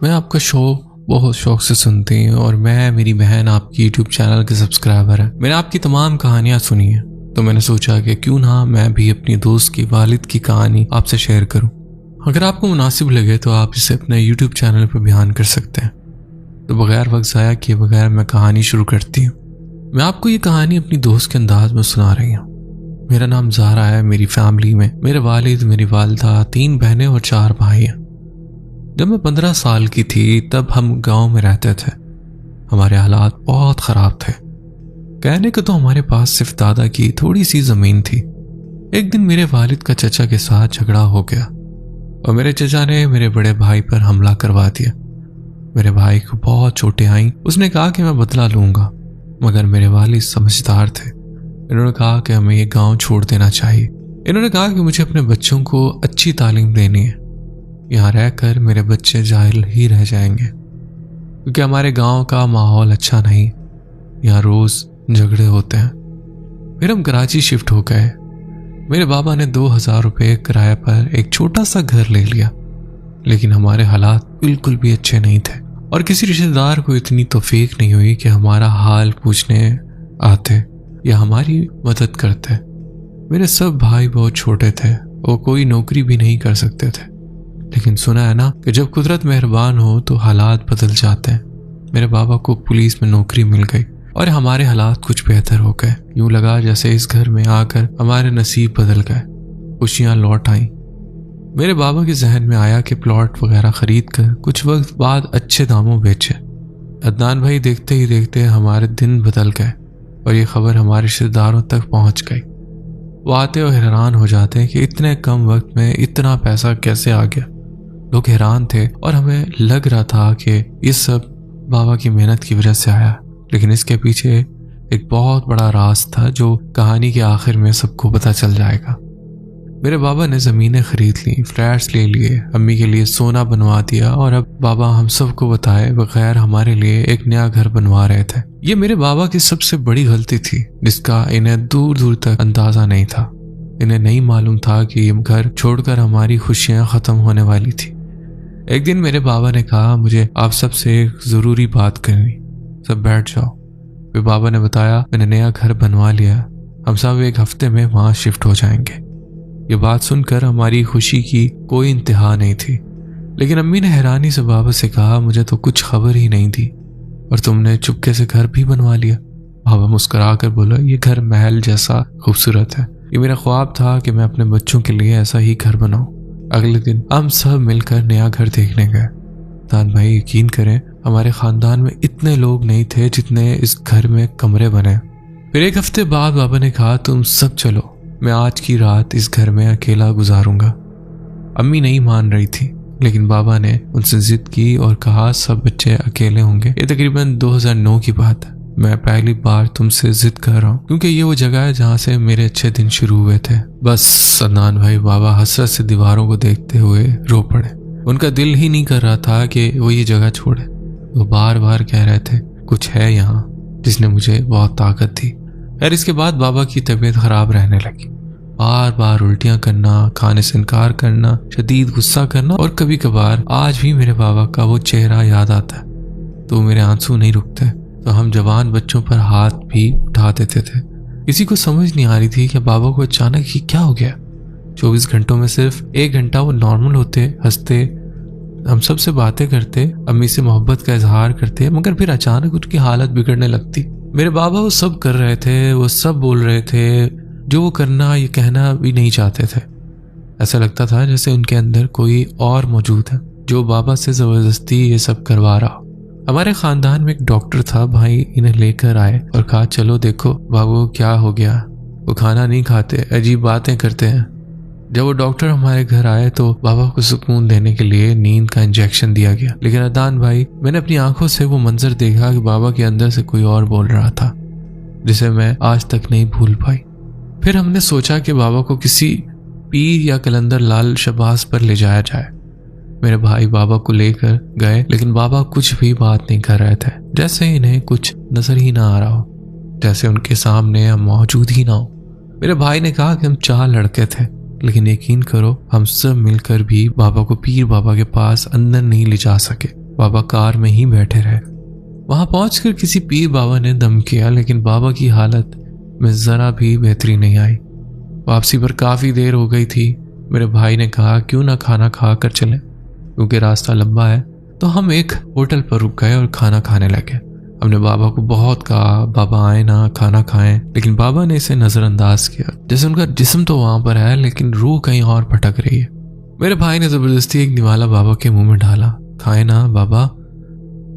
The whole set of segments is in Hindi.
मैं आपका शो बहुत शौक से सुनती हूँ और मेरी बहन आपकी यूट्यूब चैनल के सब्सक्राइबर है। मैंने आपकी तमाम कहानियाँ सुनी हैं, तो मैंने सोचा कि क्यों ना मैं भी अपनी दोस्त की वालिद की कहानी आपसे शेयर करूँ। अगर आपको मुनासिब लगे तो आप इसे अपने यूट्यूब चैनल पर बयान कर सकते हैं। तो बगैर वक्त ज़ाया किए बगैर मैं कहानी शुरू करती हूँ। मैं आपको ये कहानी अपनी दोस्त के अंदाज में सुना रही हूँ। मेरा नाम ज़ारा है। मेरी फैमिली में मेरे वालिद, मेरी वालिदा, 3 बहनें और 4 भाई हैं। जब मैं 15 साल की थी तब हम गांव में रहते थे। हमारे हालात बहुत ख़राब थे। कहने को तो हमारे पास सिर्फ दादा की थोड़ी सी ज़मीन थी। एक दिन मेरे वालिद का चचा के साथ झगड़ा हो गया और मेरे चचा ने मेरे बड़े भाई पर हमला करवा दिया। मेरे भाई को बहुत चोटें आईं। उसने कहा कि मैं बदला लूँगा, मगर मेरे वालिद समझदार थे। इन्होंने कहा कि हमें ये गांव छोड़ देना चाहिए। इन्होंने कहा कि मुझे अपने बच्चों को अच्छी तालीम देनी है। यहाँ रहकर मेरे बच्चे जाहिल ही रह जाएंगे, क्योंकि हमारे गांव का माहौल अच्छा नहीं। यहाँ रोज़ झगड़े होते हैं। फिर हम कराची शिफ्ट हो गए। मेरे बाबा ने 2000 रुपये किराए पर एक छोटा सा घर ले लिया, लेकिन हमारे हालात बिल्कुल भी अच्छे नहीं थे और किसी रिश्तेदार को इतनी तौफीक नहीं हुई कि हमारा हाल पूछने आते या हमारी मदद करते। मेरे सब भाई बहुत छोटे थे और कोई नौकरी भी नहीं कर सकते थे। लेकिन सुना है ना कि जब कुदरत मेहरबान हो तो हालात बदल जाते हैं। मेरे बाबा को पुलिस में नौकरी मिल गई और हमारे हालात कुछ बेहतर हो गए। यूं लगा जैसे इस घर में आकर हमारे नसीब बदल गए, खुशियां लौट आईं। मेरे बाबा के जहन में आया कि प्लॉट वगैरह खरीद कर कुछ वक्त बाद अच्छे दामों बेचे। अदनान भाई देखते ही देखते हमारे दिन बदल गए और ये खबर हमारे रिश्तेदारों तक पहुंच गई। वो आते और हैरान हो जाते कि इतने कम वक्त में इतना पैसा कैसे आ गया। लोग हैरान थे और हमें लग रहा था कि ये सब बाबा की मेहनत की वजह से आया, लेकिन इसके पीछे एक बहुत बड़ा राज था जो कहानी के आखिर में सबको पता चल जाएगा। मेरे बाबा ने ज़मीनें खरीद ली, फ्लैट्स ले लिए, अम्मी के लिए सोना बनवा दिया और अब बाबा हम सबको बताए बगैर हमारे लिए एक नया घर बनवा रहे थे। ये मेरे बाबा की सबसे बड़ी गलती थी, जिसका इन्हें दूर दूर तक अंदाजा नहीं था। इन्हें नहीं मालूम था कि ये घर छोड़कर हमारी खुशियां ख़त्म होने वाली थी। एक दिन मेरे बाबा ने कहा, मुझे आप सबसे एक ज़रूरी बात करनी, सब बैठ जाओ। फिर बाबा ने बताया, मैंने नया घर बनवा लिया, हम सब 1 हफ्ते में वहाँ शिफ्ट हो जाएंगे। ये बात सुनकर हमारी खुशी की कोई इंतहा नहीं थी, लेकिन अम्मी ने हैरानी से बाबा से कहा, मुझे तो कुछ खबर ही नहीं दी और तुमने चुपके से घर भी बनवा लिया। बाबा मुस्कुरा कर बोला, ये घर महल जैसा खूबसूरत है। ये मेरा ख्वाब था कि मैं अपने बच्चों के लिए ऐसा ही घर बनाऊं। अगले दिन हम सब मिलकर नया घर देखने गए। तान भाई यकीन करें, हमारे खानदान में इतने लोग नहीं थे जितने इस घर में कमरे बने। फिर 1 हफ्ते बाद बाबा ने कहा, तुम सब चलो, मैं आज की रात इस घर में अकेला गुजारूंगा। अम्मी नहीं मान रही थी, लेकिन बाबा ने उनसे जिद की और कहा सब बच्चे अकेले होंगे। ये तकरीबन 2009 की बात है। मैं पहली बार तुमसे जिद कर रहा हूँ, क्योंकि ये वो जगह है जहाँ से मेरे अच्छे दिन शुरू हुए थे। बस अदनान भाई बाबा हसरत से दीवारों को देखते हुए रो पड़े। उनका दिल ही नहीं कर रहा था कि वो ये जगह छोड़े। वो बार बार कह रहे थे, कुछ है यहाँ जिसने मुझे बहुत ताकत दी। खैर इसके बाद बाबा की तबीयत खराब रहने लगी। बार बार उल्टियाँ करना, खाने से इनकार करना, शदीद गुस्सा करना और कभी कभार आज भी मेरे बाबा का वो चेहरा याद आता है तो मेरे आंसू नहीं रुकते। तो हम जवान बच्चों पर हाथ भी उठा देते थे। किसी को समझ नहीं आ रही थी कि बाबा को अचानक ही क्या हो गया। 24 घंटों में सिर्फ 1 घंटा वो नॉर्मल होते, हंसते, हम सब से बातें करते, अम्मी से मोहब्बत का इजहार करते, मगर फिर अचानक उनकी हालत बिगड़ने लगती। मेरे बाबा वो सब कर रहे थे, वो सब बोल रहे थे जो वो करना ये कहना भी नहीं चाहते थे। ऐसा लगता था जैसे उनके अंदर कोई और मौजूद है जो बाबा से ज़बरदस्ती ये सब करवा रहा। हमारे खानदान में एक डॉक्टर था, भाई इन्हें लेकर आए और कहा, चलो देखो बाबू क्या हो गया। वो खाना नहीं खाते, अजीब बातें करते हैं। जब वो डॉक्टर हमारे घर आए तो बाबा को सुकून देने के लिए नींद का इंजेक्शन दिया गया। लेकिन अदनान भाई, मैंने अपनी आंखों से वो मंजर देखा कि बाबा के अंदर से कोई और बोल रहा था, जिसे मैं आज तक नहीं भूल पाई। फिर हमने सोचा कि बाबा को किसी पीर या कलंदर लाल शबाज पर ले जाया जाए। मेरे भाई बाबा को लेकर गए, लेकिन बाबा कुछ भी बात नहीं कर रहे थे, जैसे इन्हें कुछ नजर ही ना आ रहा हो, जैसे उनके सामने हम मौजूद ही ना हो। मेरे भाई ने कहा कि हम 4 लड़के थे, लेकिन यकीन करो हम सब मिलकर भी बाबा को पीर बाबा के पास अंदर नहीं ले जा सके। बाबा कार में ही बैठे रहे। वहां पहुंचकर किसी पीर बाबा ने दम किया, लेकिन बाबा की हालत में जरा भी बेहतरी नहीं आई। वापसी पर काफी देर हो गई थी। मेरे भाई ने कहा क्यों ना खाना खा कर चले, क्योंकि रास्ता लंबा है। तो हम एक होटल पर रुक गए और खाना खाने लगे। हमने बाबा को बहुत कहा बाबा आए ना खाना खाएं, लेकिन बाबा ने इसे नजरअंदाज किया। जैसे उनका जिस्म तो वहां पर है लेकिन रूह कहीं और भटक रही है। मेरे भाई ने जबरदस्ती एक निवाला बाबा के मुंह में डाला, खाए ना बाबा।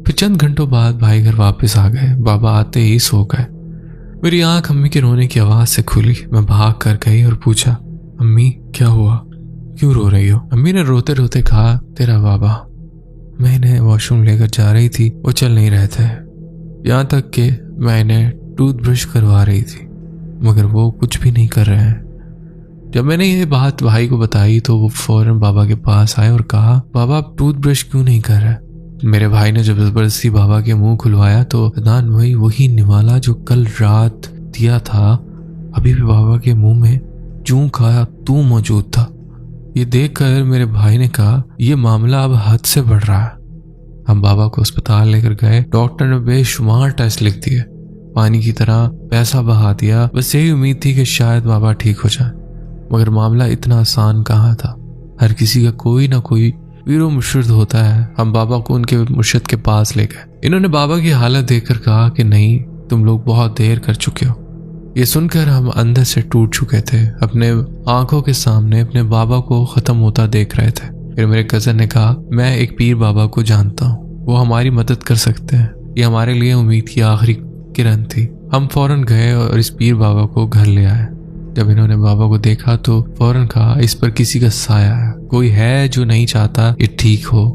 फिर चंद घंटों बाद भाई घर वापस आ गए। बाबा आते ही सो गए। मेरी आंख अम्मी के रोने की आवाज से खुली। मैं भाग कर गई और पूछा, अम्मी क्या हुआ, क्यों रो रही हो? अम्मी ने रोते रोते कहा, तेरा बाबा, मैं इन्हें वॉशरूम लेकर जा रही थी, वो चल नहीं रहे थे, यहाँ तक कि मैं इन्हें टूथब्रश करवा रही थी, मगर वो कुछ भी नहीं कर रहे हैं। जब मैंने ये बात भाई को बताई तो वो फौरन बाबा के पास आए और कहा, बाबा आप टूथब्रश क्यों नहीं कर रहे? मेरे भाई ने जब जबरदस्ती बाबा के मुंह खुलवाया तो अदान भाई वही निवाला जो कल रात दिया था अभी भी बाबा के मुंह में जूं खाया तू मौजूद था। ये देखकर मेरे भाई ने कहा, यह मामला अब हद से बढ़ रहा है। हम बाबा को अस्पताल लेकर गए। डॉक्टर ने बेशुमार टेस्ट लिख दिए, पानी की तरह पैसा बहा दिया। बस यही उम्मीद थी कि शायद बाबा ठीक हो जाए, मगर मामला इतना आसान कहाँ था। हर किसी का कोई ना कोई पीरो मुर्शिद होता है। हम बाबा को उनके मुर्शिद के पास ले गए। इन्होंने बाबा की हालत देखकर कहा कि नहीं, तुम लोग बहुत देर कर चुके हो। ये सुनकर हम अंदर से टूट चुके थे। अपने आंखों के सामने अपने बाबा को खत्म होता देख रहे थे। फिर मेरे कजन ने कहा, मैं एक पीर बाबा को जानता हूँ, वो हमारी मदद कर सकते हैं। ये हमारे लिए उम्मीद की आखिरी किरण थी। हम फौरन गए और इस पीर बाबा को घर ले आए। जब इन्होंने बाबा को देखा तो फौरन कहा, इस पर किसी का साया है, कोई है जो नहीं चाहता ये ठीक हो।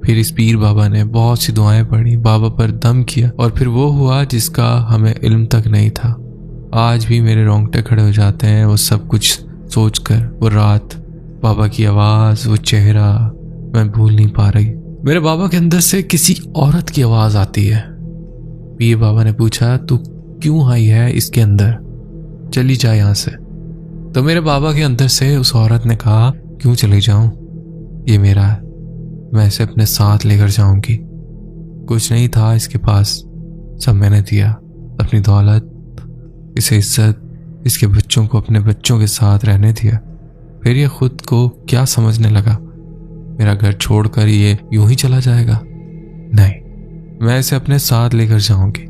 फिर इस पीर बाबा ने बहुत सी दुआएं पढ़ी, बाबा पर दम किया और फिर वो हुआ जिसका हमें इल्म तक नहीं था। आज भी मेरे रोंगटे खड़े हो जाते हैं वो सब कुछ सोचकर। वो रात, बाबा की आवाज, वो चेहरा मैं भूल नहीं पा रही। मेरे बाबा के अंदर से किसी औरत की आवाज आती है। पीर बाबा ने पूछा, तू क्यों आई है इसके अंदर, चली जा यहाँ से। तो मेरे बाबा के अंदर से उस औरत ने कहा, क्यों चली जाऊं, ये मेरा है, मैं इसे अपने साथ लेकर जाऊंगी। कुछ नहीं था इसके पास, सब मैंने दिया, अपनी दौलत, इसे इज्जत, इसके बच्चों को अपने बच्चों के साथ रहने दिया। फिर ये खुद को क्या समझने लगा, मेरा घर छोड़कर ये यूं ही चला जाएगा? नहीं, मैं इसे अपने साथ लेकर जाऊंगी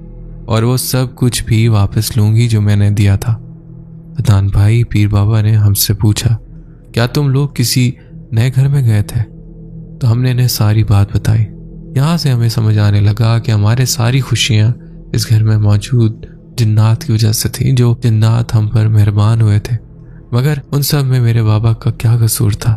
और वो सब कुछ भी वापस लूंगी जो मैंने दिया था। अदान भाई, पीर बाबा ने हमसे पूछा, क्या तुम लोग किसी नए घर में गए थे? तो हमने इन्हें सारी बात बताई। यहाँ से हमें समझ आने लगा कि हमारे सारी खुशियाँ इस घर में मौजूद जिन्नात की वजह से थी, जो जिन्नात हम पर मेहरबान हुए थे। मगर उन सब में मेरे बाबा का क्या कसूर था?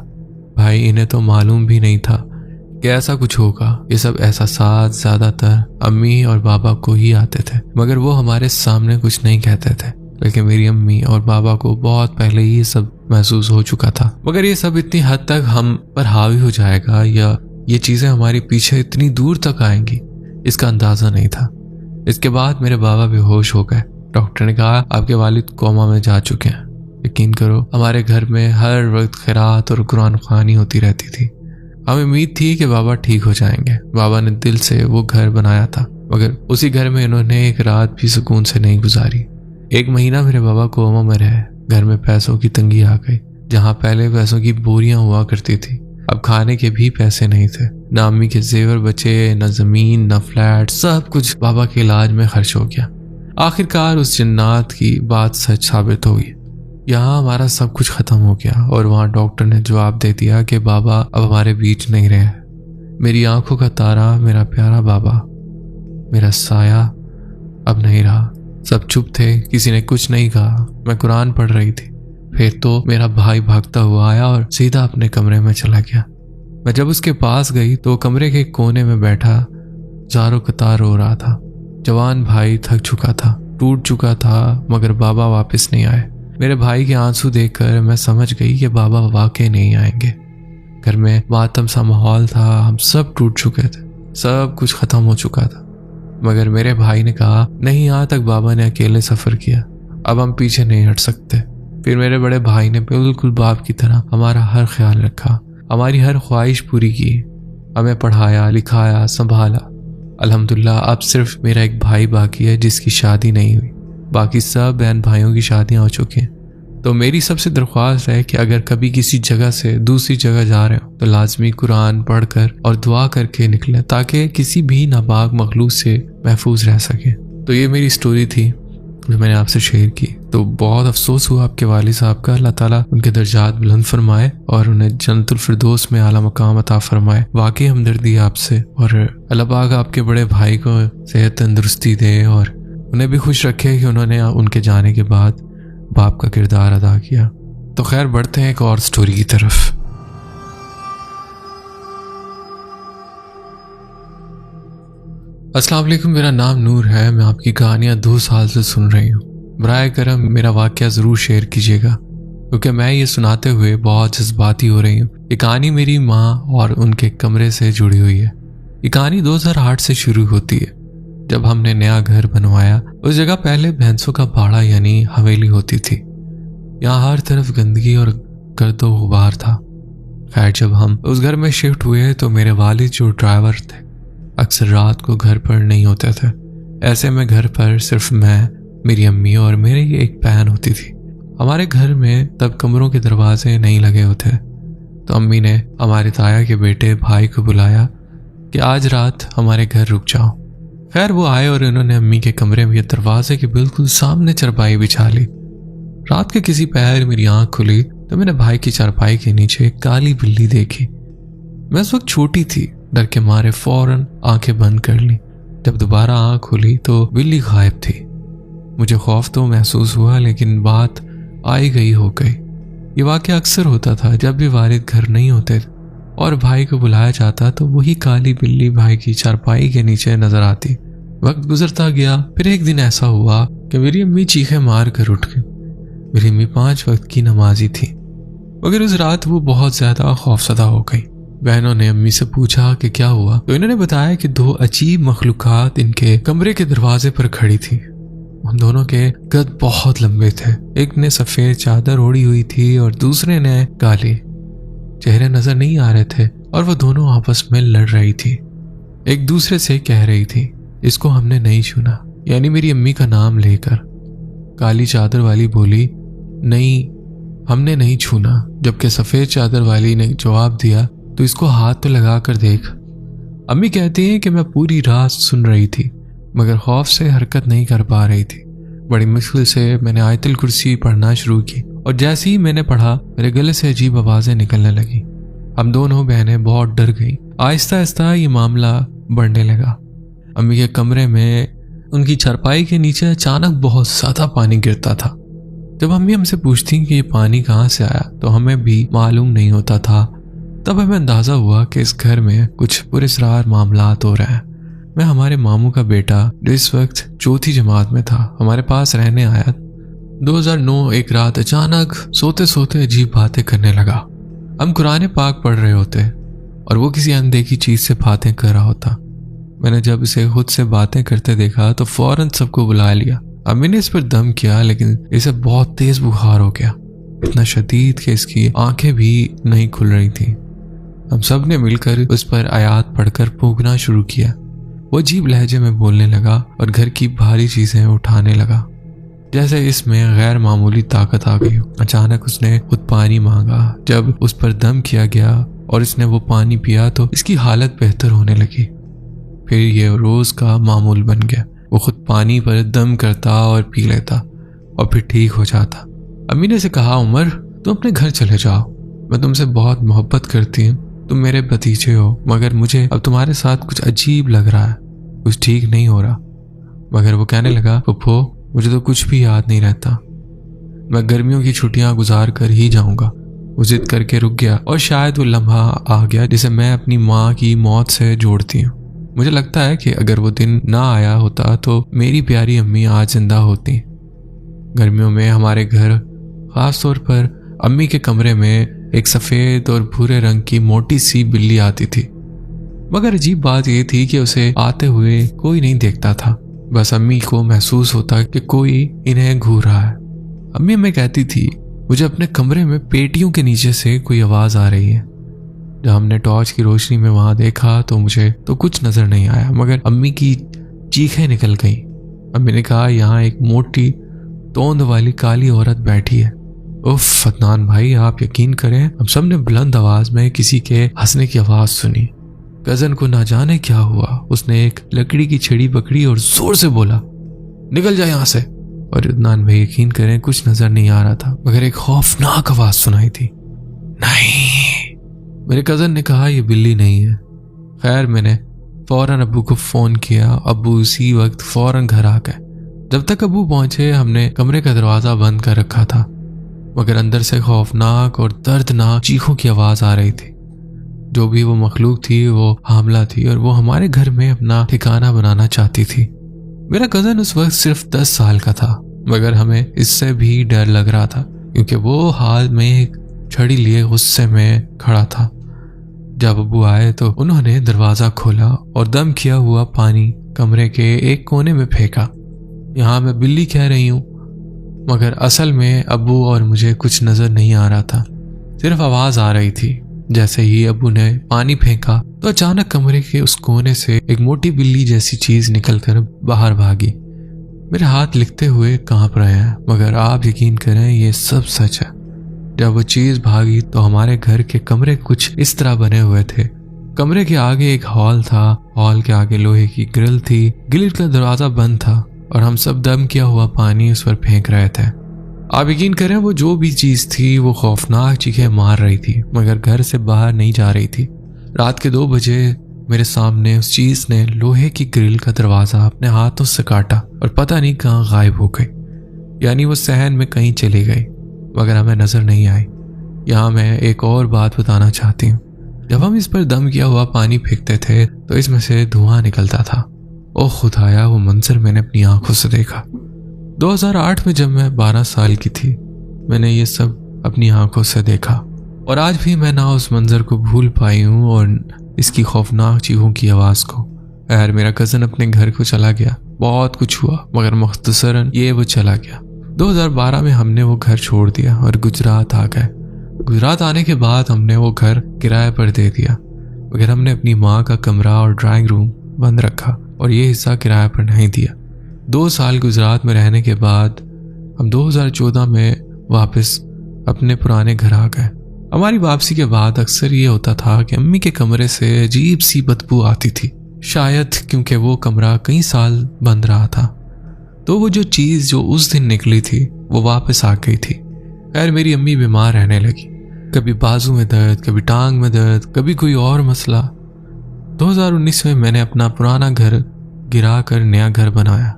भाई, इन्हें तो मालूम भी नहीं था कि ऐसा कुछ होगा। ये सब एहसासात ज्यादातर अम्मी और बाबा को ही आते थे, मगर वो हमारे सामने कुछ नहीं कहते थे। लेकिन मेरी अम्मी और बाबा को बहुत पहले ही ये सब महसूस हो चुका था। मगर ये सब इतनी हद तक हम पर हावी हो जाएगा या ये चीजें हमारे पीछे इतनी दूर तक आएंगी, इसका अंदाजा नहीं था। इसके बाद मेरे बाबा बेहोश हो गए। डॉक्टर ने कहा, आपके वालिद कोमा में जा चुके हैं। यकीन करो, हमारे घर में हर वक्त खैरात और कुरान ख़वानी होती रहती थी। हमें उम्मीद थी कि बाबा ठीक हो जाएंगे। बाबा ने दिल से वो घर बनाया था, मगर उसी घर में इन्होंने एक रात भी सुकून से नहीं गुजारी। 1 महीना मेरे बाबा कोमा में रहे। घर में पैसों की तंगी आ गई। जहाँ पहले पैसों की बोरियां हुआ करती थी, अब खाने के भी पैसे नहीं थे। न अम्मी के जेवर बचे, न जमीन, न फ्लैट, सब कुछ बाबा के इलाज में खर्च हो गया। आखिरकार उस जिन्नात की बात सच साबित हो गई। यहाँ हमारा सब कुछ खत्म हो गया और वहाँ डॉक्टर ने जवाब दे दिया कि बाबा अब हमारे बीच नहीं रहे। मेरी आंखों का तारा, मेरा प्यारा बाबा, मेरा साया अब नहीं रहा। सब चुप थे, किसी ने कुछ नहीं कहा। मैं कुरान पढ़ रही थी। फिर तो मेरा भाई भागता हुआ आया और सीधा अपने कमरे में चला गया। मैं जब उसके पास गई तो कमरे के कोने में बैठा जारो कतार रो रहा था। जवान भाई थक चुका था, टूट चुका था, मगर बाबा वापस नहीं आए। मेरे भाई के आंसू देखकर मैं समझ गई कि बाबा वाकई नहीं आएंगे। घर में मातम सा माहौल था, हम सब टूट चुके थे, सब कुछ खत्म हो चुका था। मगर मेरे भाई ने कहा, नहीं, यहाँ तक बाबा ने अकेले सफर किया, अब हम पीछे नहीं हट सकते। फिर मेरे बड़े भाई ने बिल्कुल बाप की तरह हमारा हर ख्याल रखा, हमारी हर ख्वाहिश पूरी की। हमें पढ़ाया, लिखाया, संभाला। अल्हम्दुलिल्लाह अब सिर्फ मेरा एक भाई बाकी है जिसकी शादी नहीं हुई, बाकी सब बहन भाइयों की शादियां हो चुकी हैं। तो मेरी सबसे दरख्वास्त है कि अगर कभी किसी जगह से दूसरी जगह जा रहे हो तो लाजमी कुरान पढ़कर और दुआ करके निकले, ताकि किसी भी नापाक मखलूक से महफूज रह सके। तो ये मेरी स्टोरी थी जो मैंने आपसे शेयर की। तो बहुत अफसोस हुआ आपके वालिद साहब का, अल्लाह ताला उनके दर्जात बुलंद फरमाए और उन्हें जन्नतुल फिरदौस में आला मकाम अता फरमाए। वाकई हमदर्दी आपसे, और अल्लाह पाक आपके बड़े भाई को सेहत तंदुरुस्ती दे और उन्हें भी खुश रखे कि उन्होंने उनके जाने के बाद बाप का किरदार अदा किया। तो खैर बढ़ते हैं एक और स्टोरी की तरफ। अस्सलाम वालेकुम, मेरा नाम नूर है। मैं आपकी कहानियां 2 साल से सुन रही हूँ। बराए करम मेरा वाकया ज़रूर शेयर कीजिएगा, क्योंकि मैं ये सुनाते हुए बहुत जज्बाती हो रही हूँ। ये कहानी मेरी माँ और उनके कमरे से जुड़ी हुई है। ये कहानी 2008 से शुरू होती है, जब हमने नया घर बनवाया। उस जगह पहले भैंसों का बाड़ा यानी हवेली होती थी। यहाँ हर तरफ गंदगी और गर्दो गुबार था। खैर जब हम उस घर में शिफ्ट हुए तो मेरे वालिद जो ड्राइवर थे अक्सर रात को घर पर नहीं होते थे। ऐसे में घर पर सिर्फ मैं, मेरी अम्मी और मेरी एक बहन होती थी। हमारे घर में तब कमरों के दरवाजे नहीं लगे होते, तो अम्मी ने हमारे ताया के बेटे भाई को बुलाया कि आज रात हमारे घर रुक जाओ। खैर वो आए और उन्होंने अम्मी के कमरे में दरवाजे के बिल्कुल सामने चारपाई बिछा ली। रात के किसी पहर मेरी आंख खुली तो मैंने भाई की चारपाई के नीचे एक काली बिल्ली देखी। मैं उस वक्त छोटी थी, डर के मारे फौरन आंखें बंद कर ली। जब दोबारा आंख खुली तो बिल्ली गायब थी। मुझे खौफ तो महसूस हुआ, लेकिन बात आई गई हो गई। ये वाकया अक्सर होता था जब भी वालिद घर नहीं होते और भाई को बुलाया जाता तो वही काली बिल्ली भाई की चारपाई के नीचे नजर आती। वक्त गुजरता गया। फिर एक दिन ऐसा हुआ कि मेरी अम्मी चीखें मार कर उठ गई। मेरी अम्मी 5 वक्त की नमाजी थी, मगर उस रात वो बहुत ज्यादा खौफसदा हो गई। बहनों ने अम्मी से पूछा कि क्या हुआ, तो इन्होंने बताया कि 2 अजीब मखलूकात इनके कमरे के दरवाजे पर खड़ी थी। उन दोनों के कद बहुत लंबे थे। एक ने सफेद चादर ओढ़ी हुई थी और दूसरे ने काली। चेहरे नजर नहीं आ रहे थे और वो दोनों आपस में लड़ रही थी। एक दूसरे से कह रही थी, इसको हमने नहीं छूना, यानी मेरी अम्मी का नाम लेकर। काली चादर वाली बोली, नहीं हमने नहीं छूना, जबकि सफेद चादर वाली ने जवाब दिया, तो इसको हाथ तो लगा कर देख। अम्मी कहती हैं कि मैं पूरी रात सुन रही थी, मगर खौफ से हरकत नहीं कर पा रही थी। बड़ी मुश्किल से मैंने आयतुल कुर्सी पढ़ना शुरू की और जैसे ही मैंने पढ़ा मेरे गले से अजीब आवाजें निकलने लगी। हम दोनों बहनें बहुत डर गई। आहिस्ता आहिस्ता ये मामला बढ़ने लगा। अम्मी के कमरे में उनकी चारपाई के नीचे अचानक बहुत ज्यादा पानी गिरता था। जब अम्मी हमसे पूछती कि ये पानी कहाँ से आया तो हमें भी मालूम नहीं होता था। तब हमें अंदाजा हुआ कि इस घर में कुछ पुरस्रार मामलात हो रहे हैं। मैं हमारे मामू का बेटा जो इस वक्त 4th जमात में था हमारे पास रहने आया। 2009 एक रात अचानक सोते सोते अजीब बातें करने लगा। हम कुरान पाक पढ़ रहे होते और वो किसी अनदेखी चीज से बातें कर रहा होता। मैंने जब इसे खुद से बातें करते देखा तो फौरन सबको बुला लिया। अम्मी ने इस पर दम किया, लेकिन इसे बहुत तेज बुखार हो गया, इतना शदीद कि इसकी आंखें भी नहीं खुल रही थी। हम सब ने मिलकर उस पर आयात पढ़कर फूंकना शुरू किया। वो अजीब लहजे में बोलने लगा और घर की भारी चीजें उठाने लगा, जैसे इसमें गैर मामूली ताकत आ गई। अचानक उसने खुद पानी मांगा। जब उस पर दम किया गया और इसने वो पानी पिया तो इसकी हालत बेहतर होने लगी। फिर ये रोज का मामूल बन गया। वो खुद पानी पर दम करता और पी लेता और फिर ठीक हो जाता। अम्मी ने से कहा, उमर तुम अपने घर चले जाओ, मैं तुमसे बहुत मोहब्बत करती हूँ, तुम मेरे भतीजे हो, मगर मुझे अब तुम्हारे साथ कुछ अजीब लग रहा है, कुछ ठीक नहीं हो रहा। मगर वो कहने लगा, फुफ्फो मुझे तो कुछ भी याद नहीं रहता, मैं गर्मियों की छुट्टियां गुजार कर ही जाऊंगा। वो जिद करके रुक गया और शायद वो लम्हा आ गया जिसे मैं अपनी माँ की मौत से जोड़ती हूँ। मुझे लगता है कि अगर वो दिन ना आया होता तो मेरी प्यारी अम्मी आज जिंदा होती। गर्मियों में हमारे घर, खास तौर पर अम्मी के कमरे में एक सफेद और भूरे रंग की मोटी सी बिल्ली आती थी। मगर अजीब बात यह थी कि उसे आते हुए कोई नहीं देखता था, बस अम्मी को महसूस होता कि कोई इन्हें घूर रहा है। अम्मी हमें कहती थी, मुझे अपने कमरे में पेटियों के नीचे से कोई आवाज आ रही है। जब हमने टॉर्च की रोशनी में वहां देखा तो मुझे तो कुछ नजर नहीं आया, मगर अम्मी की चीखें निकल गई। अम्मी ने कहा, यहाँ एक मोटी तोंद वाली काली औरत बैठी है। उफ अदनान भाई, आप यकीन करें, हम सब ने बुलंद आवाज में किसी के हंसने की आवाज सुनी। कजन को ना जाने क्या हुआ, उसने एक लकड़ी की छड़ी पकड़ी और जोर से बोला, निकल जा यहाँ से। और अदनान भाई यकीन करें, कुछ नजर नहीं आ रहा था, मगर एक खौफनाक आवाज सुनाई थी, नहीं। मेरे कजन ने कहा, ये बिल्ली नहीं है। खैर मैंने फौरन अब्बू को फोन किया। अब्बू उसी वक्त फौरन घर आ गए। जब तक अब्बू पहुंचे हमने कमरे का दरवाजा बंद कर रखा था, मगर अंदर से खौफनाक और दर्दनाक चीखों की आवाज आ रही थी। जो भी वो मखलूक थी वो हामला थी और वो हमारे घर में अपना ठिकाना बनाना चाहती थी। मेरा कजन उस वक्त सिर्फ 10 साल का था, मगर हमें इससे भी डर लग रहा था, क्योंकि वो हाथ में एक छड़ी लिए गुस्से में खड़ा था। जब अब्बू आए तो उन्होंने दरवाजा खोला और दम किया हुआ पानी कमरे के एक कोने में फेंका। यहाँ मैं बिल्ली कह रही हूँ, मगर असल में अब्बू और मुझे कुछ नजर नहीं आ रहा था, सिर्फ आवाज आ रही थी। जैसे ही अब्बू ने पानी फेंका तो अचानक कमरे के उस कोने से एक मोटी बिल्ली जैसी चीज निकलकर बाहर भागी। मेरे हाथ लिखते हुए कांप रहे हैं, मगर आप यकीन करें ये सब सच है। जब वो चीज भागी तो हमारे घर के कमरे कुछ इस तरह बने हुए थे। कमरे के आगे एक हॉल था, हॉल के आगे लोहे की ग्रिल थी, ग्रिल का दरवाजा बंद था और हम सब दम किया हुआ पानी उस पर फेंक रहे थे। आप यकीन करें, वो जो भी चीज थी वो खौफनाक चीखें मार रही थी, मगर घर से बाहर नहीं जा रही थी। रात के 2 बजे मेरे सामने उस चीज ने लोहे की ग्रिल का दरवाजा अपने हाथों से काटा और पता नहीं कहाँ गायब हो गई। यानी वो सहन में कहीं चली गई, मगर हमें नजर नहीं आई। यहाँ मैं एक और बात बताना चाहती हूँ। जब हम इस पर दम किया हुआ पानी फेंकते थे तो इसमें से धुआं निकलता था। ओह खुदाया, वो मंजर मैंने अपनी आंखों से देखा। 2008 में जब मैं 12 साल की थी, मैंने ये सब अपनी आंखों से देखा और आज भी मैं ना उस मंजर को भूल पाई हूँ और इसकी खौफनाक चीखों की आवाज को। खैर मेरा कजन अपने घर को चला गया। बहुत कुछ हुआ, मगर मुख्तसरन ये वो चला गया। 2012 में हमने वो घर छोड़ दिया और गुजरात आ गए। गुजरात आने के बाद हमने वो घर किराए पर दे दिया, मगर हमने अपनी माँ का कमरा और ड्राइंग रूम बंद रखा और ये हिस्सा किराए पर नहीं दिया। 2 साल गुजरात में रहने के बाद हम 2014 में वापस अपने पुराने घर आ गए। हमारी वापसी के बाद अक्सर ये होता था कि अम्मी के कमरे से अजीब सी बदबू आती थी, शायद क्योंकि वो कमरा कई साल बंद रहा था। तो वो जो चीज़ जो उस दिन निकली थी वो वापस आ गई थी। खैर मेरी अम्मी बीमार रहने लगी, कभी बाजू में दर्द, कभी टांग में दर्द, कभी कोई और मसला। 2019 में मैंने अपना पुराना घर गिरा कर नया घर बनाया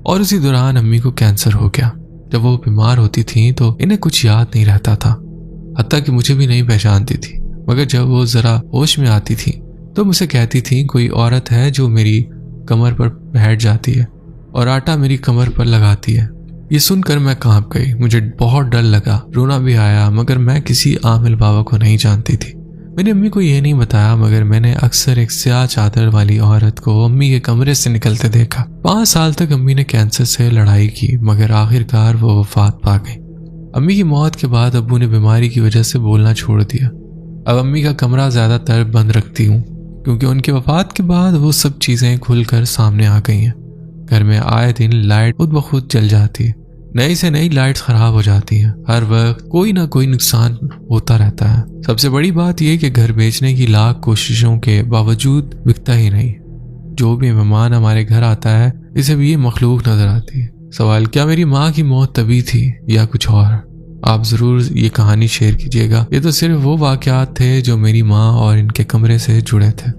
और उसी दौरान अम्मी को कैंसर हो गया। जब वो बीमार होती थी तो इन्हें कुछ याद नहीं रहता था, हत्ता कि मुझे भी नहीं पहचानती थी। मगर जब वो जरा होश में आती थी तो मुझसे कहती थी, कोई औरत है जो मेरी कमर पर बैठ जाती है और आटा मेरी कमर पर लगाती है। ये सुनकर मैं कांप गई, मुझे बहुत डर लगा, रोना भी आया, मगर मैं किसी आमिल बाबा को नहीं जानती थी। मैंने अम्मी को ये नहीं बताया, मगर मैंने अक्सर एक स्याह चादर वाली औरत को अम्मी के कमरे से निकलते देखा। 5 साल तक अम्मी ने कैंसर से लड़ाई की, मगर आखिरकार वो वफात पा गई। अम्मी की मौत के बाद अब्बू ने बीमारी की वजह से बोलना छोड़ दिया। अब अम्मी का कमरा ज्यादातर बंद रखती हूँ, क्योंकि उनकी वफात के बाद वो सब चीजें खुलकर सामने आ गई हैं। घर में आए दिन लाइट खुद ब खुद जल जाती है, नई से नई लाइट्स खराब हो जाती हैं। हर वक्त कोई ना कोई नुकसान होता रहता है। सबसे बड़ी बात यह कि घर बेचने की लाख कोशिशों के बावजूद बिकता ही नहीं। जो भी मेहमान हमारे घर आता है इसे भी ये मखलूक नजर आती है। सवाल, क्या मेरी माँ की मौत तभी थी या कुछ और? आप जरूर ये कहानी शेयर कीजिएगा। ये तो सिर्फ वो वाकयात थे जो मेरी माँ और इनके कमरे से जुड़े थे।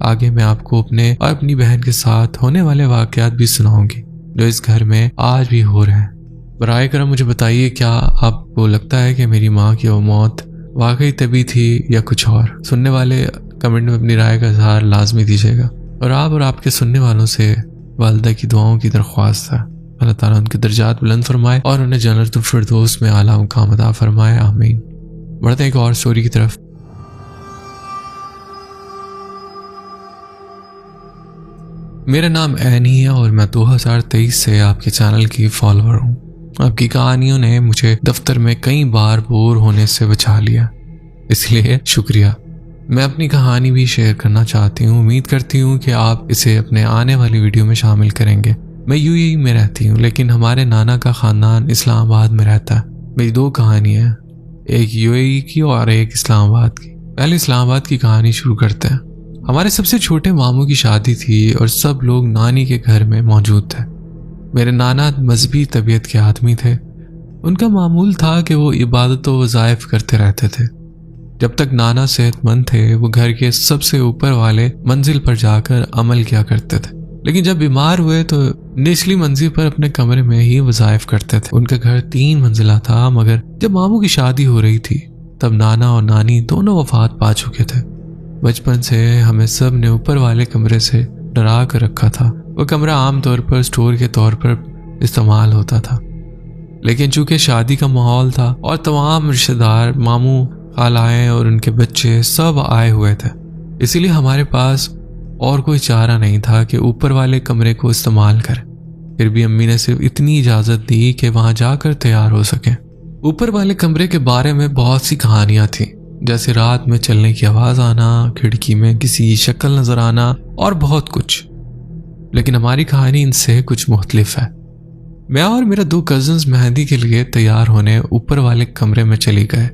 आगे मैं आपको अपने और अपनी बहन के साथ होने वाले वाकयात भी सुनाऊंगी जो इस घर में आज भी हो रहे हैं। बराए करम मुझे बताइए, क्या आपको लगता है कि मेरी माँ की वो मौत वाकई तभी थी या कुछ और? सुनने वाले कमेंट में अपनी राय का इजहार लाजमी दीजिएगा। और आप और आपके सुनने वालों से वालिदा की दुआओं की दरख्वास्त है, अल्लाह ताला उनके दर्जात बुलंद फरमाए और उन्हें जन्नतुल फिरदौस में आला मुकाम अता फरमाए, आमीन। बढ़ते हैं एक और स्टोरी की तरफ। मेरा नाम ऐनी है और मैं 2023 से आपके चैनल की फॉलोअर हूँ। आपकी कहानियों ने मुझे दफ्तर में कई बार बोर होने से बचा लिया, इसलिए शुक्रिया। मैं अपनी कहानी भी शेयर करना चाहती हूँ। उम्मीद करती हूँ कि आप इसे अपने आने वाली वीडियो में शामिल करेंगे। मैं यूएई में रहती हूँ, लेकिन हमारे नाना का खानदान इस्लामाबाद में रहता है। मेरी 2 कहानियाँ हैं, एक यूएई की और एक इस्लामाबाद की। पहले इस्लामाबाद की कहानी शुरू करते हैं। हमारे सबसे छोटे मामू की शादी थी और सब लोग नानी के घर में मौजूद थे। मेरे नाना मजहबी तबीयत के आदमी थे। उनका मामूल था कि वो इबादत व वज़ाइफ करते रहते थे। जब तक नाना सेहतमंद थे वो घर के सबसे ऊपर वाले मंजिल पर जाकर अमल किया करते थे, लेकिन जब बीमार हुए तो निचली मंजिल पर अपने कमरे में ही वज़ाइफ करते थे। उनका घर 3 मंजिला था, मगर जब मामू की शादी हो रही थी तब नाना और नानी दोनों वफात पा चुके थे। बचपन से हमें सब ने ऊपर वाले कमरे से डरा कर रखा था। वो कमरा आमतौर पर स्टोर के तौर पर इस्तेमाल होता था, लेकिन चूंकि शादी का माहौल था और तमाम रिश्तेदार, मामू, खालाएं और उनके बच्चे सब आए हुए थे, इसीलिए हमारे पास और कोई चारा नहीं था कि ऊपर वाले कमरे को इस्तेमाल करें। फिर भी अम्मी ने सिर्फ इतनी इजाज़त दी कि वहाँ जाकर तैयार हो सकें। ऊपर वाले कमरे के बारे में बहुत सी कहानियाँ थीं, जैसे रात में चलने की आवाज़ आना, खिड़की में किसी की शक्ल नजर आना और बहुत कुछ। लेकिन हमारी कहानी इनसे कुछ मुख्तलिफ है। मैं और मेरा 2 कज़न्स मेहंदी के लिए तैयार होने ऊपर वाले कमरे में चली गए।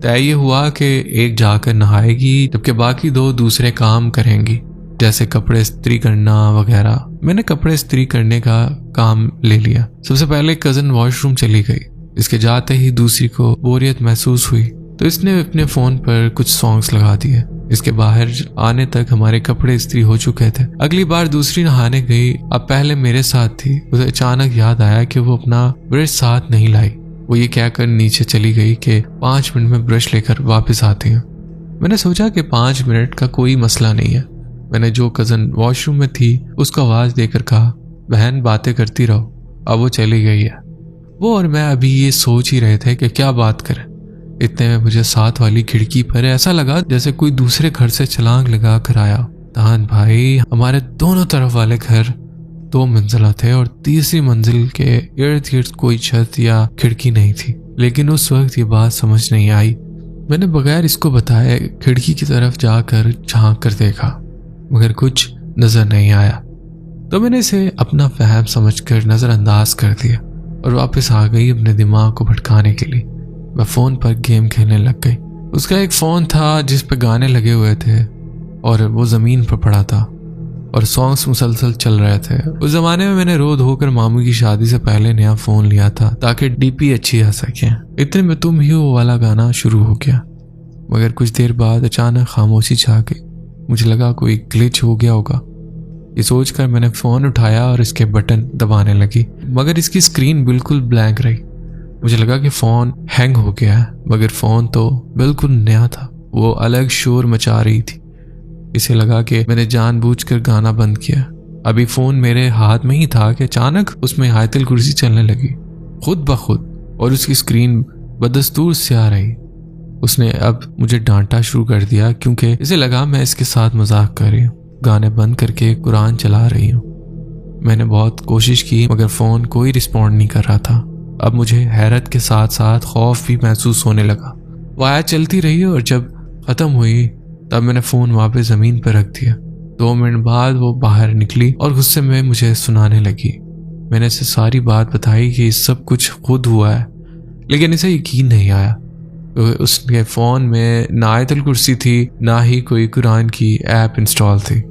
तय ये हुआ कि एक जाकर नहाएगी जबकि बाकी 2 दूसरे काम करेंगी, जैसे कपड़े इस्त्री करना वगैरह। मैंने कपड़े इस्त्री करने का काम ले लिया। सबसे पहले कज़न वॉशरूम चली गई। इसके जाते ही दूसरी को बोरियत महसूस हुई तो इसने अपने फ़ोन पर कुछ सॉन्ग्स लगा दिए। इसके बाहर आने तक हमारे कपड़े इस्त्री हो चुके थे। अगली बार दूसरी नहाने गई, अब पहले मेरे साथ थी। उसे अचानक याद आया कि वो अपना ब्रश साथ नहीं लाई। वो ये कहकर नीचे चली गई कि 5 मिनट में ब्रश लेकर वापस आती हूँ। मैंने सोचा कि 5 मिनट का कोई मसला नहीं है। मैंने जो कज़न वॉशरूम में थी उसको आवाज़ देकर कहा, बहन बातें करती रहो। अब वो चली गई है। वो और मैं अभी ये सोच ही रहे थे कि क्या बात करें। इतने में मुझे साथ वाली खिड़की पर ऐसा लगा जैसे कोई दूसरे घर से छलांग लगा कर आया। तान भाई, हमारे दोनों तरफ वाले घर 2 मंजिला थे और तीसरी मंजिल के इर्द गिर्द कोई छत या खिड़की नहीं थी। लेकिन उस वक्त ये बात समझ नहीं आई। मैंने बगैर इसको बताए खिड़की की तरफ जाकर झांक कर देखा, मगर कुछ नजर नहीं आया। तो मैंने इसे अपना फहम समझकर नजरअंदाज कर दिया और वापस आ गई अपने दिमाग को भटकाने के लिए। मैं फ़ोन पर गेम खेलने लग गई। उसका एक फ़ोन था जिस पर गाने लगे हुए थे और वो ज़मीन पर पड़ा था और सॉन्ग्स मुसलसल चल रहे थे। उस ज़माने में मैंने रो धोकर मामू की शादी से पहले नया फ़ोन लिया था ताकि डीपी अच्छी आ सके। इतने में तुम ही हो वाला गाना शुरू हो गया, मगर कुछ देर बाद अचानक खामोशी छा गई। मुझे लगा कोई ग्लिच हो गया होगा। ये सोचकर मैंने फ़ोन उठाया और इसके बटन दबाने लगी, मगर इसकी स्क्रीन बिल्कुल ब्लैंक रही। मुझे लगा कि फ़ोन हैंग हो गया है, मगर फ़ोन तो बिल्कुल नया था। वो अलग शोर मचा रही थी। इसे लगा कि मैंने जानबूझकर गाना बंद किया। अभी फ़ोन मेरे हाथ में ही था कि अचानक उसमें आयतुल कुर्सी चलने लगी खुद ब खुद और उसकी स्क्रीन बदस्तूर से आ रही। उसने अब मुझे डांटा शुरू कर दिया क्योंकि इसे लगा मैं इसके साथ मजाक कर रही हूँ। गाने बंद करके कुरान चला रही हूँ। मैंने बहुत कोशिश की मगर फ़ोन कोई रिस्पॉन्ड नहीं कर रहा था। अब मुझे हैरत के साथ साथ खौफ भी महसूस होने लगा। वो आयत चलती रही और जब ख़त्म हुई तब मैंने फ़ोन वापस ज़मीन पर रख दिया। 2 मिनट बाद वो बाहर निकली और गुस्से में मुझे सुनाने लगी। मैंने इसे सारी बात बताई कि सब कुछ खुद हुआ है, लेकिन इसे यकीन नहीं आया क्योंकि उसके फ़ोन में ना आयतुल कुर्सी थी, ना ही कोई कुरान की ऐप इंस्टॉल थी।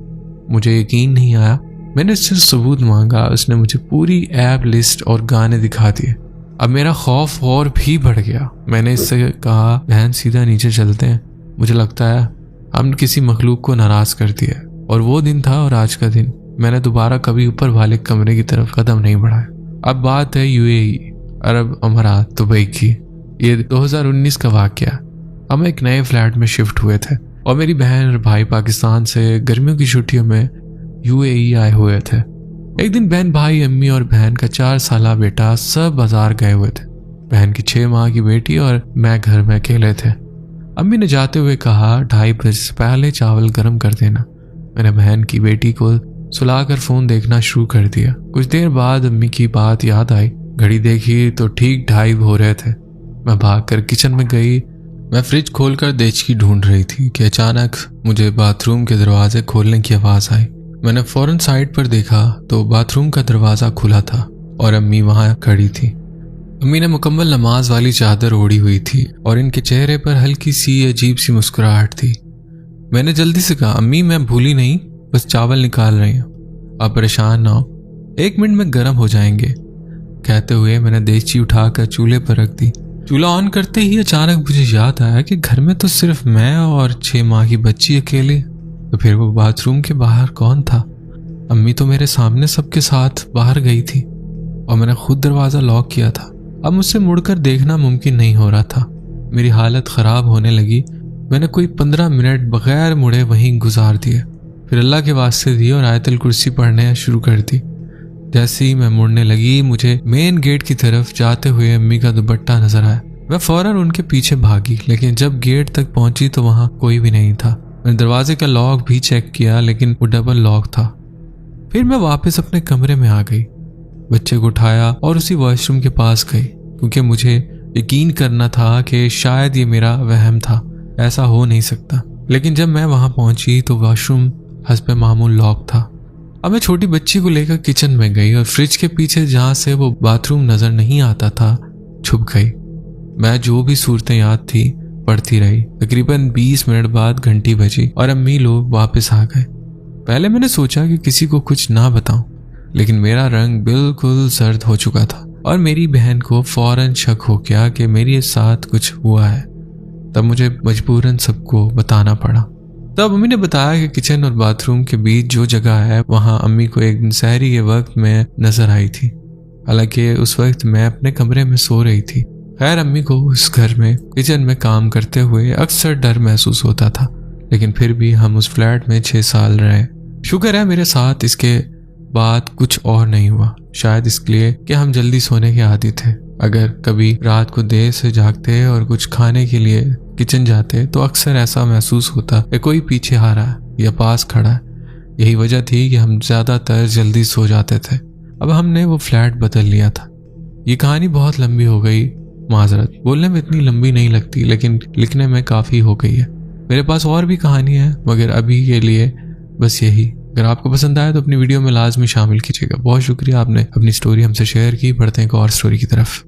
मुझे यकीन नहीं आया। मैंने इससे सबूत मांगा। उसने मुझे पूरी ऐप लिस्ट और गाने दिखा दिए। अब मेरा खौफ और भी बढ़ गया। मैंने इससे कहा, बहन सीधा नीचे चलते हैं। मुझे लगता है हमने किसी मखलूक को नाराज़ कर दिया। और वो दिन था और आज का दिन। मैंने दोबारा कभी ऊपर वाले कमरे की तरफ कदम नहीं बढ़ाया। अब बात है यूएई, अरब अमारात, दुबई की। ये 2019 का वाक़या। हम एक नए फ्लैट में शिफ्ट हुए थे और मेरी बहन और भाई पाकिस्तान से गर्मियों की छुट्टियों में यूएई आए हुए थे। एक दिन बहन, भाई, अम्मी और बहन का 4 साला बेटा सब बाजार गए हुए थे। बहन की 6 माह की बेटी और मैं घर में अकेले थे। अम्मी ने जाते हुए कहा, 2:30 बजे से पहले चावल गर्म कर देना। मैंने बहन की बेटी को सुलाकर फ़ोन देखना शुरू कर दिया। कुछ देर बाद अम्मी की बात याद आई। घड़ी देखी तो ठीक 2:30 हो रहे थे। मैं भागकर किचन में गई मैं फ्रिज खोलकर देचकी ढूंढ रही थी कि अचानक मुझे बाथरूम के दरवाजे खोलने की आवाज आई। मैंने फौरन साइड पर देखा तो बाथरूम का दरवाजा खुला था और अम्मी वहां खड़ी थी। अम्मी ने मुकम्मल नमाज वाली चादर ओढ़ी हुई थी और इनके चेहरे पर हल्की सी अजीब सी मुस्कुराहट थी। मैंने जल्दी से कहा, अम्मी मैं भूली नहीं, बस चावल निकाल रही हूँ, आप परेशान ना हो, 1 मिनट में गर्म हो जाएंगे। कहते हुए मैंने देचकी उठाकर चूल्हे पर रख दी। चूल्हा ऑन करते ही अचानक मुझे याद आया कि घर में तो सिर्फ मैं और 6 माह की बच्ची अकेली, तो फिर वो बाथरूम के बाहर कौन था? अम्मी तो मेरे सामने सबके साथ बाहर गई थी और मैंने खुद दरवाज़ा लॉक किया था। अब मुझसे मुड़कर देखना मुमकिन नहीं हो रहा था। मेरी हालत ख़राब होने लगी। मैंने कोई 15 मिनट बगैर मुड़े वहीं गुजार दिए, फिर अल्लाह के वास्ते दी और आयतुल कुर्सी पढ़ने शुरू कर दी। जैसे ही मैं मुड़ने लगी मुझे मेन गेट की तरफ जाते हुए अम्मी का दुपट्टा नजर आया। मैं फौरन उनके पीछे भागी, लेकिन जब गेट तक पहुंची तो वहां कोई भी नहीं था। मैंने दरवाजे का लॉक भी चेक किया, लेकिन वो डबल लॉक था। फिर मैं वापस अपने कमरे में आ गई, बच्चे को उठाया और उसी वॉशरूम के पास गई, क्योंकि मुझे यकीन करना था कि शायद ये मेरा वहम था, ऐसा हो नहीं सकता। लेकिन जब मैं वहां पहुंची तो वॉशरूम हस्बे मामूल लॉक था। अब मैं छोटी बच्ची को लेकर किचन में गई और फ्रिज के पीछे जहां से वो बाथरूम नजर नहीं आता था छुप गई। मैं जो भी सूरतें याद थी पढ़ती रही। तकरीबन 20 मिनट बाद घंटी बजी और अम्मी लोग वापस आ गए। पहले मैंने सोचा कि किसी को कुछ ना बताऊं, लेकिन मेरा रंग बिल्कुल सर्द हो चुका था और मेरी बहन को फौरन शक हो गया कि मेरे साथ कुछ हुआ है। तब मुझे मजबूरन सबको बताना पड़ा। तब अम्मी ने बताया कि किचन और बाथरूम के बीच जो जगह है वहां अम्मी को एक दिन सहरी के वक्त में नजर आई थी। हालांकि उस वक्त मैं अपने कमरे में सो रही थी। खैर, अम्मी को उस घर में किचन में काम करते हुए अक्सर डर महसूस होता था, लेकिन फिर भी हम उस फ्लैट में 6 साल रहे। शुक्र है मेरे साथ इसके बाद कुछ और नहीं हुआ, शायद इसलिए कि हम जल्दी सोने के आदी थे। अगर कभी रात को देर से जागते और कुछ खाने के लिए किचन जाते तो अक्सर ऐसा महसूस होता कि कोई पीछे आ रहा है या पास खड़ा है। यही वजह थी कि हम ज्यादातर जल्दी सो जाते थे। अब हमने वो फ्लैट बदल लिया था। ये कहानी बहुत लंबी हो गई, माजरत, बोलने में इतनी लंबी नहीं लगती, लेकिन लिखने में काफ़ी हो गई है। मेरे पास और भी कहानी है, मगर अभी के लिए बस यही। अगर आपको पसंद आया तो अपनी वीडियो में लाजमी शामिल कीजिएगा। बहुत शुक्रिया, आपने अपनी स्टोरी हमसे शेयर की। बढ़ते हैं एक और स्टोरी की तरफ।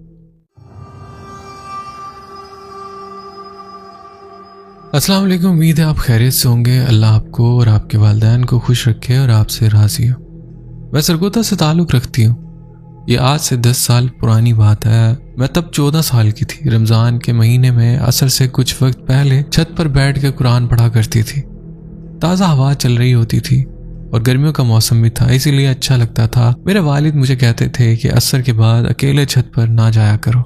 अस्सलाम वालेकुम, उम्मीद है आप खैरियत से होंगे। अल्लाह आपको और आपके वालिदैन को खुश रखे और आपसे राज़ी हो। मैं सरगोदा से ताल्लुक़ रखती हूँ। ये आज से 10 साल पुरानी बात है। मैं तब 14 साल की थी। रमज़ान के महीने में असर से कुछ वक्त पहले छत पर बैठ कर कुरान पढ़ा करती थी। ताज़ा हवा चल रही होती थी और गर्मियों का मौसम भी था, इसीलिए अच्छा लगता था। मेरे वालिद मुझे कहते थे कि असर के बाद अकेले छत पर ना जाया करो,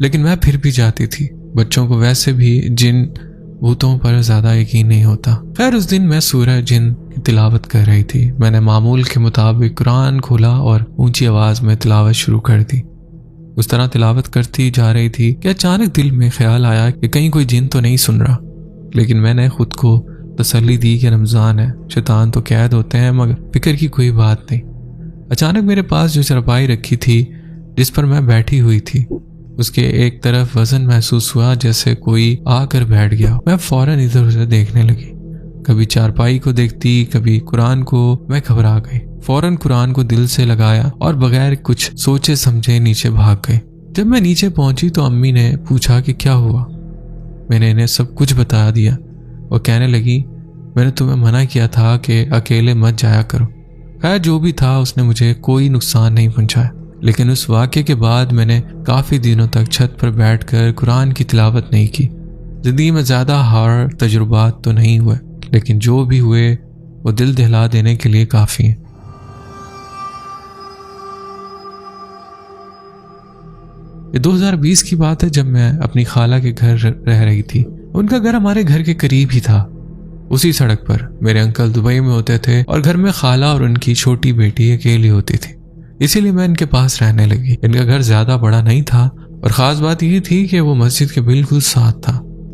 लेकिन मैं फिर भी जाती थी। बच्चों को वैसे भी जिन भूतों पर ज्यादा यकीन नहीं होता। खैर, उस दिन मैं सूरह जिन की तिलावत कर रही थी। मैंने मामूल के मुताबिक कुरान खोला और ऊंची आवाज में तिलावत शुरू कर दी। उस तरह तिलावत करती जा रही थी कि अचानक दिल में ख्याल आया कि कहीं कोई जिन तो नहीं सुन रहा। लेकिन मैंने खुद को तसल्ली दी कि रमजान है, शैतान तो कैद होते हैं, मगर फिक्र की कोई बात नहीं। अचानक मेरे पास जो चारपाई रखी थी जिस पर मैं बैठी हुई थी, उसके एक तरफ वजन महसूस हुआ, जैसे कोई आकर बैठ गया। मैं फौरन इधर उधर देखने लगी, कभी चारपाई को देखती, कभी कुरान को। मैं घबरा गई, फौरन कुरान को दिल से लगाया और बगैर कुछ सोचे समझे नीचे भाग गई। जब मैं नीचे पहुंची तो अम्मी ने पूछा कि क्या हुआ। मैंने इन्हें सब कुछ बता दिया और कहने लगी, मैंने तुम्हें मना किया था कि अकेले मत जाया करो। खैर, जो भी था उसने मुझे कोई नुकसान नहीं पहुंचाया, लेकिन उस वाक़े के बाद मैंने काफ़ी दिनों तक छत पर बैठकर कुरान की तिलावत नहीं की। ज़िंदगी में ज़्यादा हार तजुर्बात तो नहीं हुए, लेकिन जो भी हुए वो दिल दहला देने के लिए काफ़ी हैं। ये 2020 की बात है, जब मैं अपनी खाला के घर रह रही थी। उनका घर हमारे घर के करीब ही था। उसी सड़क पर मेरे अंकल दुबई में होते थे और घर में खाला और उनकी छोटी बेटी अकेली होती थी, इसीलिए मैं इनके पास रहने लगी। इनका घर ज्यादा बड़ा नहीं था और ख़ास बात यह थी कि वो मस्जिद के बिल्कुल साथ था।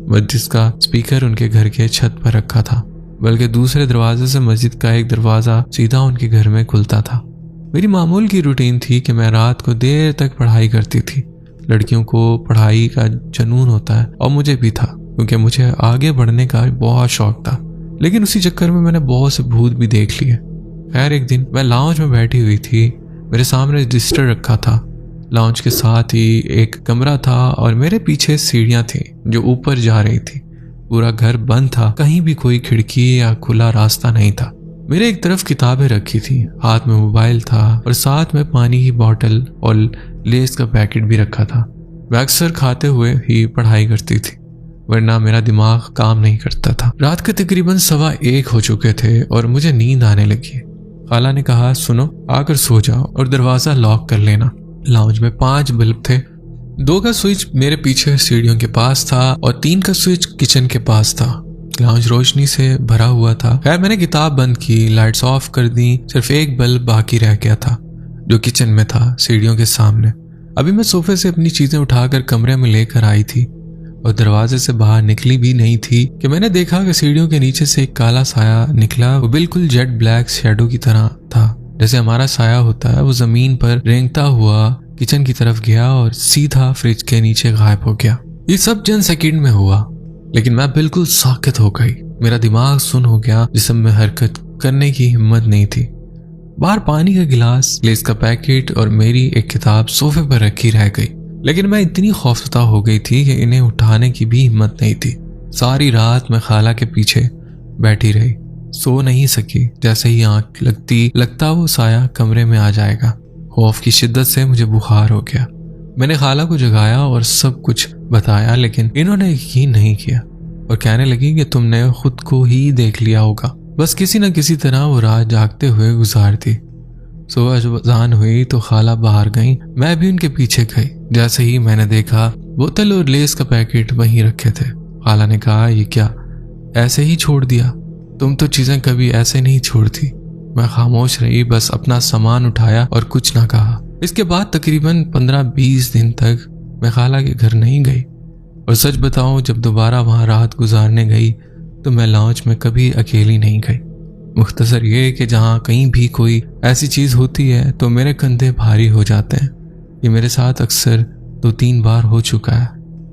मस्जिद का स्पीकर उनके घर के छत पर रखा था, बल्कि दूसरे दरवाजे से मस्जिद का एक दरवाज़ा सीधा उनके घर में खुलता था। मेरी मामूल की रूटीन थी कि मैं रात को देर तक पढ़ाई करती थी। लड़कियों को पढ़ाई का जुनून होता है और मुझे भी था। क्योंकि मुझे आगे बढ़ने का बहुत शौक था, लेकिन उसी चक्कर में मैंने बहुत से भूत भी देख लिए। खैर एक दिन मैं लाउंज में बैठी हुई थी, मेरे सामने रजिस्टर रखा था। लाउंज के साथ ही एक कमरा था और मेरे पीछे सीढ़ियां थी जो ऊपर जा रही थी। पूरा घर बंद था, कहीं भी कोई खिड़की या खुला रास्ता नहीं था। मेरे एक तरफ किताबें रखी थी, हाथ में मोबाइल था और साथ में पानी की बोतल और लेस का पैकेट भी रखा था। मैं अक्सर खाते हुए ही पढ़ाई करती थी, वरना मेरा दिमाग काम नहीं करता था। रात के तकरीबन 1:15 हो चुके थे और मुझे नींद आने लगी। खाला ने कहा, सुनो, आकर सो जाओ और दरवाजा लॉक कर लेना। लाउंज में 5 बल्ब थे। 2 का स्विच मेरे पीछे सीढ़ियों के पास था और 3 का स्विच किचन के पास था। लाउंज रोशनी से भरा हुआ था। खैर मैंने किताब बंद की, लाइट्स ऑफ कर दी। सिर्फ एक बल्ब बाकी रह गया था जो किचन में था, सीढ़ियों के सामने। अभी मैं सोफे से अपनी चीजें उठाकर कमरे में लेकर आई थी और दरवाजे से बाहर निकली भी नहीं थी कि मैंने देखा कि सीढ़ियों के नीचे से एक काला साया निकला। वो बिल्कुल जेट ब्लैक शैडो की तरह था, जैसे हमारा साया होता है। वो जमीन पर रेंगता हुआ किचन की तरफ गया और सीधा फ्रिज के नीचे गायब हो गया। ये सब चंद सेकंड में हुआ, लेकिन मैं बिल्कुल साकित हो गई। मेरा दिमाग सुन्न हो गया, जिस्म में हरकत करने की हिम्मत नहीं थी। बाहर पानी का गिलास, लेस का पैकेट और मेरी एक किताब सोफे पर रखी रह गई, लेकिन मैं इतनी खौफजदा हो गई थी कि इन्हें उठाने की भी हिम्मत नहीं थी। सारी रात मैं खाला के पीछे बैठी रही, सो नहीं सकी। जैसे ही आंख लगता वो साया कमरे में आ जाएगा। खौफ की शिद्दत से मुझे बुखार हो गया। मैंने खाला को जगाया और सब कुछ बताया, लेकिन इन्होंने यकीन नहीं किया और कहने लगी कि तुमने खुद को ही देख लिया होगा। बस किसी न किसी तरह वो रात जागते हुए गुजार दी। सुबह जब अज़ान हुई तो खाला बाहर गई, मैं भी उनके पीछे गई। जैसे ही मैंने देखा, बोतल और लेस का पैकेट वहीं रखे थे। खाला ने कहा, ये क्या, ऐसे ही छोड़ दिया? तुम तो चीजें कभी ऐसे नहीं छोड़ती। मैं खामोश रही, बस अपना सामान उठाया और कुछ ना कहा। इसके बाद तकरीबन 15-20 दिन तक मैं खाला के घर नहीं गई। और सच बताऊं, जब दोबारा वहां रात गुजारने गई तो मैं लाउंज में कभी अकेली नहीं गई। मुख्तसर ये कि जहाँ कहीं भी कोई ऐसी चीज होती है तो मेरे कंधे भारी हो जाते हैं। ये मेरे साथ अक्सर 2-3 बार हो चुका है।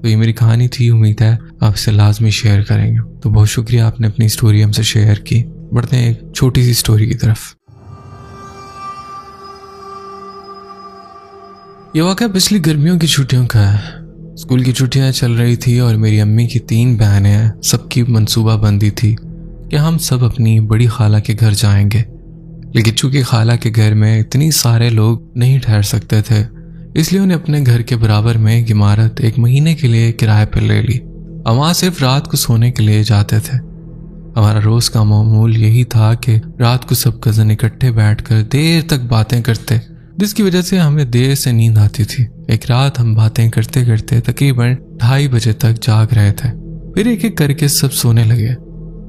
तो ये मेरी कहानी थी, उम्मीद है आपसे लाजमी शेयर करेंगे। तो बहुत शुक्रिया, आपने अपनी स्टोरी हमसे शेयर की। बढ़ते हैं एक छोटी सी स्टोरी की तरफ। ये वाक़या पिछली गर्मियों की छुट्टियों का है। स्कूल की छुट्टियां चल रही थी और मेरी अम्मी की 3 बहनें हैं। सबकी मंसूबाबंदी थी कि हम सब अपनी बड़ी खाला के घर जाएंगे, लेकिन चूंकि खाला के घर में इतनी सारे लोग नहीं ठहर सकते थे, इसलिए उन्हें अपने घर के बराबर में एक इमारत 1 महीने के लिए किराए पर ले ली। हम वहाँ सिर्फ रात को सोने के लिए जाते थे। हमारा रोज का मामूल यही था कि रात को सब कज़न इकट्ठे बैठकर देर तक बातें करते, जिसकी वजह से हमें देर से नींद आती थी। एक रात हम बातें करते करते तकरीबन 2:30 बजे तक जाग रहे थे। फिर एक एक करके सब सोने लगे,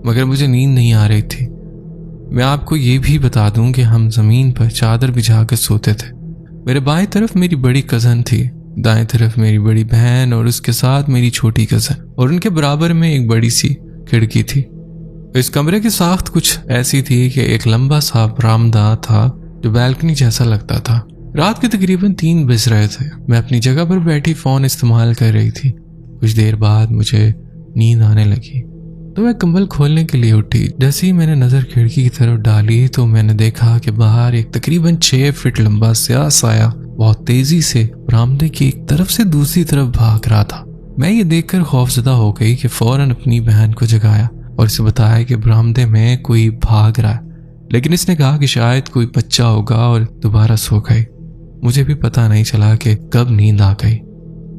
मगर मुझे नींद नहीं आ रही थी। मैं आपको ये भी बता दूं कि हम जमीन पर चादर बिछाकर सोते थे। मेरे बाएं तरफ मेरी बड़ी कज़न थी, दाएं तरफ मेरी बड़ी बहन और उसके साथ मेरी छोटी कज़न, और उनके बराबर में एक बड़ी सी खिड़की थी। इस कमरे की साख्त कुछ ऐसी थी कि एक लंबा सा बरामदा था जो बैल्कनी जैसा लगता था। रात के तकरीबन 3 बज रहे थे। मैं अपनी जगह पर बैठी फोन इस्तेमाल कर रही थी। कुछ देर बाद मुझे नींद आने लगी तो मैं कंबल खोलने के लिए उठी। जैसे ही मैंने नजर खिड़की की तरफ डाली तो मैंने देखा कि बाहर एक तकरीबन 6 फीट लंबा स्याह साया बहुत तेजी से बरामदे की एक तरफ से दूसरी तरफ भाग रहा था। मैं ये देखकर खौफजदा हो गई कि फौरन अपनी बहन को जगाया और इसे बताया कि बरामदे में कोई भाग रहा है, लेकिन इसने कहा कि शायद कोई बच्चा होगा और दोबारा सो गई। मुझे भी पता नहीं चला कि कब नींद आ गई।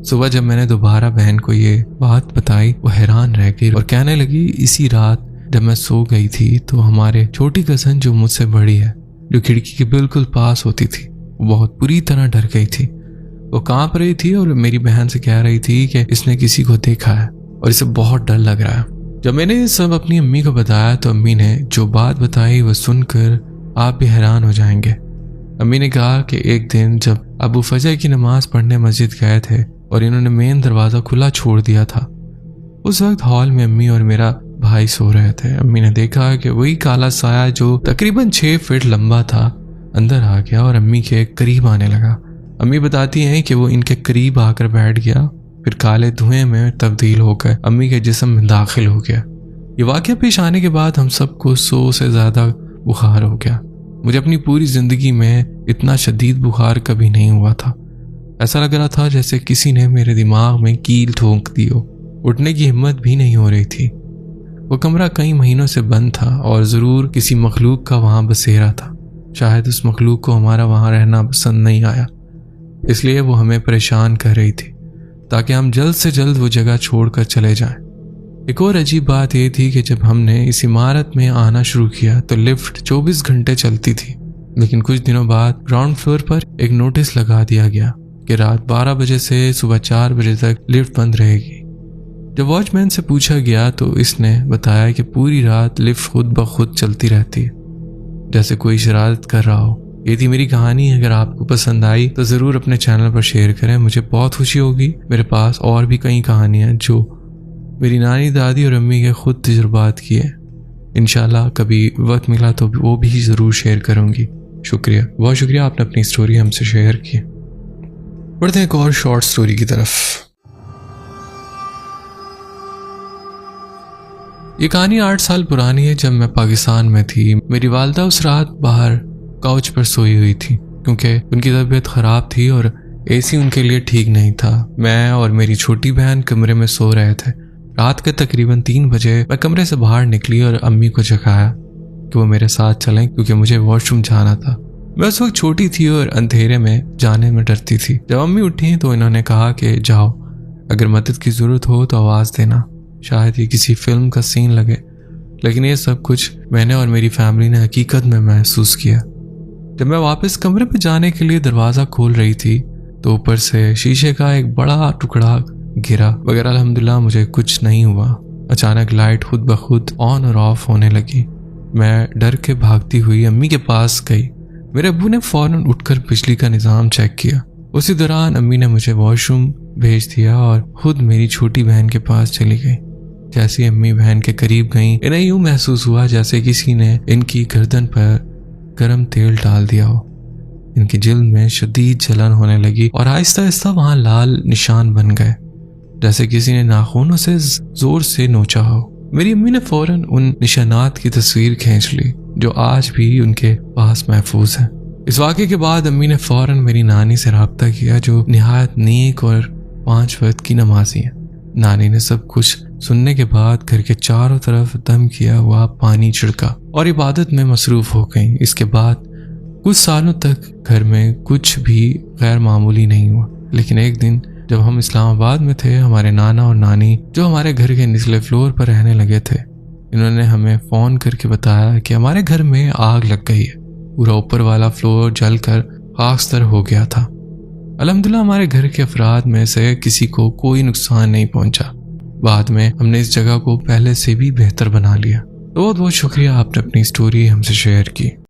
सुबह जब मैंने दोबारा बहन को ये बात बताई, वो हैरान रह गई और कहने लगी, इसी रात जब मैं सो गई थी तो हमारे छोटी कज़न जो मुझसे बड़ी है, जो खिड़की के बिल्कुल पास होती थी, वो बहुत बुरी तरह डर गई थी। वो कांप रही थी और मेरी बहन से कह रही थी कि इसने किसी को देखा है और इसे बहुत डर लग रहा है। जब मैंने ये सब अपनी अम्मी को बताया तो अम्मी ने जो बात बताई वो सुनकर आप भी हैरान हो जाएंगे। अम्मी ने कहा कि एक दिन जब अबू फजर की नमाज पढ़ने मस्जिद गए थे और इन्होंने मेन दरवाज़ा खुला छोड़ दिया था, उस वक्त हॉल में अम्मी और मेरा भाई सो रहे थे। अम्मी ने देखा कि वही काला साया जो तकरीबन 6 फीट लंबा था अंदर आ गया और अम्मी के करीब आने लगा। अम्मी बताती हैं कि वो इनके करीब आकर बैठ गया फिर काले धुएं में तब्दील होकर अम्मी के जिस्म में दाखिल हो गया। ये वाक़या पेश आने के बाद हम सबको 100 से ज़्यादा बुखार हो गया। मुझे अपनी पूरी ज़िंदगी में इतना शदीद बुखार कभी नहीं हुआ था। ऐसा लग रहा था जैसे किसी ने मेरे दिमाग में कील ठोक दी हो। उठने की हिम्मत भी नहीं हो रही थी। वो कमरा कई महीनों से बंद था और ज़रूर किसी मखलूक का वहाँ बसेरा था। शायद उस मखलूक को हमारा वहाँ रहना पसंद नहीं आया, इसलिए वो हमें परेशान कर रही थी ताकि हम जल्द से जल्द वो जगह छोड़कर चले जाएं। एक और अजीब बात ये थी कि जब हमने इस इमारत में आना शुरू किया तो लिफ्ट 24 घंटे चलती थी, लेकिन कुछ दिनों बाद ग्राउंड फ्लोर पर एक नोटिस लगा दिया गया कि रात 12 बजे से सुबह 4 बजे तक लिफ्ट बंद रहेगी। जब वॉचमैन से पूछा गया तो इसने बताया कि पूरी रात लिफ्ट खुद ब खुद चलती रहती है, जैसे कोई शरारत कर रहा हो। ये थी मेरी कहानी। अगर आपको पसंद आई तो ज़रूर अपने चैनल पर शेयर करें, मुझे बहुत खुशी होगी। मेरे पास और भी कई कहानियाँ जो मेरी नानी, दादी और अम्मी के खुद तजुर्बात की है। इंशाल्लाह कभी वक्त मिला तो वो भी ज़रूर शेयर करूँगी। शुक्रिया, बहुत शुक्रिया, आपने अपनी स्टोरी हमसे शेयर की। बढ़ते हैं एक और शॉर्ट स्टोरी की तरफ। ये कहानी 8 साल पुरानी है। जब मैं पाकिस्तान में थी, मेरी वालदा उस रात बाहर काउच पर सोई हुई थी क्योंकि उनकी तबीयत ख़राब थी और एसी उनके लिए ठीक नहीं था। मैं और मेरी छोटी बहन कमरे में सो रहे थे। रात के तकरीबन 3 बजे मैं कमरे से बाहर निकली और अम्मी को जगाया कि वो मेरे साथ चलें क्योंकि मुझे वॉशरूम जाना था। मैं उस वक्त छोटी थी और अंधेरे में जाने में डरती थी। जब अम्मी उठी तो इन्होंने कहा कि जाओ, अगर मदद की ज़रूरत हो तो आवाज़ देना। शायद ये किसी फिल्म का सीन लगे, लेकिन ये सब कुछ मैंने और मेरी फैमिली ने हकीकत में महसूस किया। जब मैं वापस कमरे में जाने के लिए दरवाज़ा खोल रही थी तो ऊपर से शीशे का एक बड़ा टुकड़ा गिरा, मगर अल्हम्दुलिल्लाह मुझे कुछ नहीं हुआ। अचानक लाइट खुद ब खुद ऑन और ऑफ होने लगी। मैं डर के भागती हुई अम्मी के पास गई। मेरे अब्बू ने फौरन उठकर बिजली का निज़ाम चेक किया। उसी दौरान अम्मी ने मुझे वॉशरूम भेज दिया और खुद मेरी छोटी बहन के पास चली गई। जैसे अम्मी बहन के करीब गईं, इन्हें यूं महसूस हुआ जैसे किसी ने इनकी गर्दन पर गर्म तेल डाल दिया हो। इनकी जिल्द में शदीद जलन होने लगी और आहिस्ता आहिस्ता वहाँ लाल निशान बन गए, जैसे किसी ने नाखूनों से जोर से नोचा हो। मेरी अम्मी ने फौरन उन निशानात की तस्वीर खींच ली जो आज भी उनके पास महफूज है। इस वाक़े के बाद अम्मी ने फौरन मेरी नानी से रब्ता किया जो निहायत नेक और 5 वक्त की नमाजी है। नानी ने सब कुछ सुनने के बाद घर के चारों तरफ दम किया हुआ पानी छिड़का और इबादत में मसरूफ हो गई। इसके बाद कुछ सालों तक घर में कुछ भी गैर मामूली नहीं हुआ, लेकिन एक दिन जब हम इस्लामाबाद में थे, हमारे नाना और नानी जो हमारे घर के निचले फ्लोर पर रहने लगे थे, इन्होंने हमें फ़ोन करके बताया कि हमारे घर में आग लग गई है। पूरा ऊपर वाला फ्लोर जलकर खाकस्तर हो गया था। अल्हम्दुलिल्लाह हमारे घर के अफराद में से किसी को कोई नुकसान नहीं पहुंचा। बाद में हमने इस जगह को पहले से भी बेहतर बना लिया। तो बहुत बहुत शुक्रिया, आपने अपनी स्टोरी हमसे शेयर की।